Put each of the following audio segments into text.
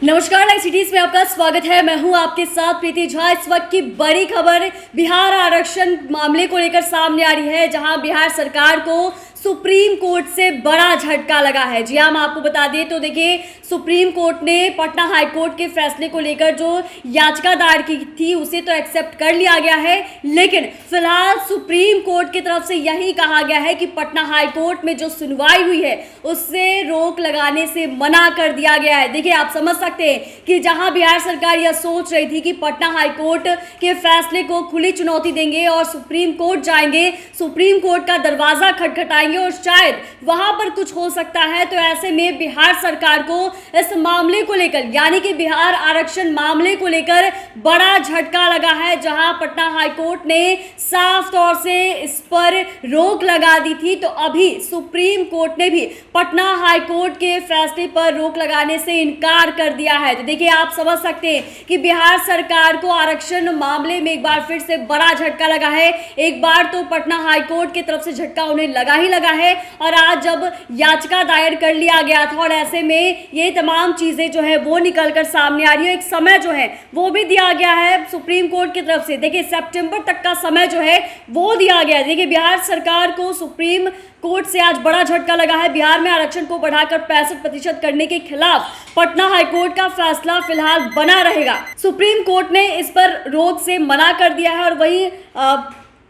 नमस्कार, live cities में आपका स्वागत है। मैं हूं आपके साथ प्रीति झा। इस वक्त की बड़ी खबर बिहार आरक्षण मामले को लेकर सामने आ रही है, जहां बिहार सरकार को सुप्रीम कोर्ट से बड़ा झटका लगा है। जी हम आपको बता दें तो देखिए, सुप्रीम कोर्ट ने पटना हाई कोर्ट के फैसले को लेकर जो याचिका दायर की थी उसे तो एक्सेप्ट कर लिया गया है, लेकिन फिलहाल सुप्रीम कोर्ट की तरफ से यही कहा गया है कि पटना हाई कोर्ट में जो सुनवाई हुई है उससे रोक लगाने से मना कर दिया गया है। देखिए, आप समझ सकते हैं कि जहां बिहार सरकार यह सोच रही थी कि पटना हाई कोर्ट के फैसले को खुली चुनौती देंगे और सुप्रीम कोर्ट जाएंगे, सुप्रीम कोर्ट का दरवाजा खटखटाएंगे और शायद वहां पर कुछ हो सकता है, तो ऐसे में बिहार सरकार को इस मामले को लेकर यानी कि बिहार आरक्षण मामले को लेकर बड़ा झटका लगा है, जहां पटना हाई कोर्ट ने साफ तौर से इस पर रोक लगा दी थी। तो अभी सुप्रीम कोर्ट ने भी पटना हाई कोर्ट के फैसले पर रोक लगाने से इनकार कर दिया है। तो देखिए, आप समझ सकते हैं कि बिहार सरकार को आरक्षण मामले में एक बार फिर से बड़ा झटका लगा है। एक बार तो पटना हाई कोर्ट की तरफ से झटका उन्हें लगा ही लगा है, और आज जब याचिका दायर कर लिया गया था और ऐसे में ये तमाम चीजें जो है वो निकलकर सामने आ रही है, एक समय जो है वो भी दिया गया है सुप्रीम कोर्ट की तरफ से। देखिए, सितंबर तक का समय जो है वो दिया गया है। देखिए, बिहार सरकार को सुप्रीम कोर्ट से आज बड़ा झटका लगा है। बिहार में आरक्षण को बढ़ाकर 65% करने के खिलाफ पटना हाईकोर्ट का फैसला फिलहाल बना रहेगा। सुप्रीम कोर्ट ने इस पर रोक से मना कर दिया है, और वहीं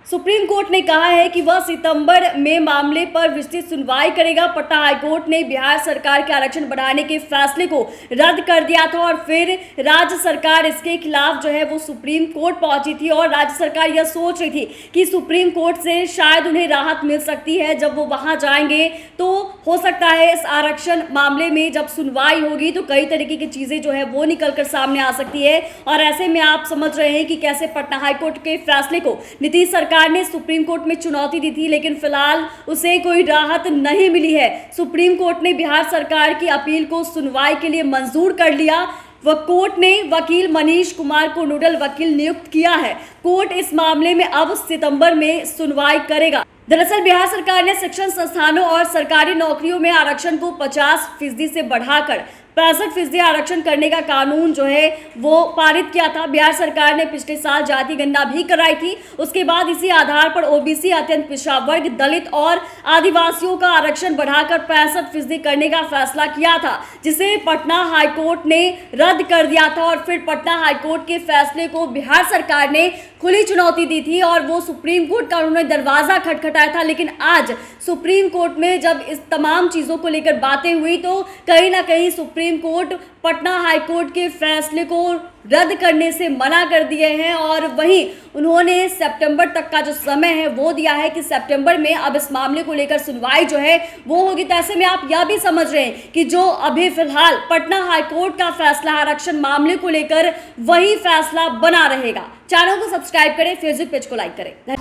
सुप्रीम कोर्ट ने कहा है कि वह सितंबर में मामले पर विस्तृत सुनवाई करेगा। पटना हाईकोर्ट ने बिहार सरकार के आरक्षण बढ़ाने के फैसले को रद्द कर दिया था, और फिर राज्य सरकार इसके खिलाफ जो है वो सुप्रीम कोर्ट पहुंची थी, और राज्य सरकार यह सोच रही थी कि सुप्रीम कोर्ट से शायद उन्हें राहत मिल सकती है। जब वो वहां जाएंगे तो हो सकता है इस आरक्षण मामले में जब सुनवाई होगी तो कई तरीके की चीज़ें जो है वो निकल कर सामने आ सकती है। और ऐसे में आप समझ रहे हैं कि कैसे पटना हाईकोर्ट के फैसले को नीतीश सरकार ने सुप्रीम कोर्ट में चुनौती दी थी, लेकिन फिलहाल उसे कोई राहत नहीं मिली है। सुप्रीम कोर्ट ने बिहार सरकार की अपील को सुनवाई के लिए मंजूर कर लिया। कोर्ट ने वकील मनीष कुमार को नोडल वकील नियुक्त किया है। कोर्ट इस मामले में अब सितंबर में सुनवाई करेगा। दरअसल बिहार सरकार ने शिक्षण संस्थानों और सरकारी नौकरियों में आरक्षण को 50% से बढ़ाकर 65% आरक्षण करने का कानून जो है वो पारित किया था। बिहार सरकार ने पिछले साल जाति गणना भी कराई थी। उसके बाद इसी आधार पर ओबीसी, अत्यंत पिछड़ा वर्ग, दलित और आदिवासियों का आरक्षण बढ़ाकर 65% करने का फैसला किया था, जिसे पटना हाईकोर्ट ने रद्द कर दिया था। और फिर पटना हाईकोर्ट के फैसले को बिहार सरकार ने खुली चुनौती दी थी, और वो सुप्रीम कोर्ट का उन्होंने दरवाजा खटखटाया था। लेकिन आज सुप्रीम कोर्ट में जब इस तमाम चीज़ों को लेकर बातें हुई तो कहीं ना कहीं सुप्रीम कोर्ट पटना हाईकोर्ट के फैसले को रद्द करने से मना कर दिए हैं, और वहीं उन्होंने सितंबर तक का जो समय है वो दिया है कि सितंबर में अब इस मामले को लेकर सुनवाई जो है वो होगी। तो ऐसे में आप यह भी समझ रहे हैं कि जो अभी फिलहाल पटना हाईकोर्ट का फैसला आरक्षण मामले को लेकर वही फैसला बना रहेगा। चैनल को सब्सक्राइब करें, फेसबुक पेज को लाइक करें।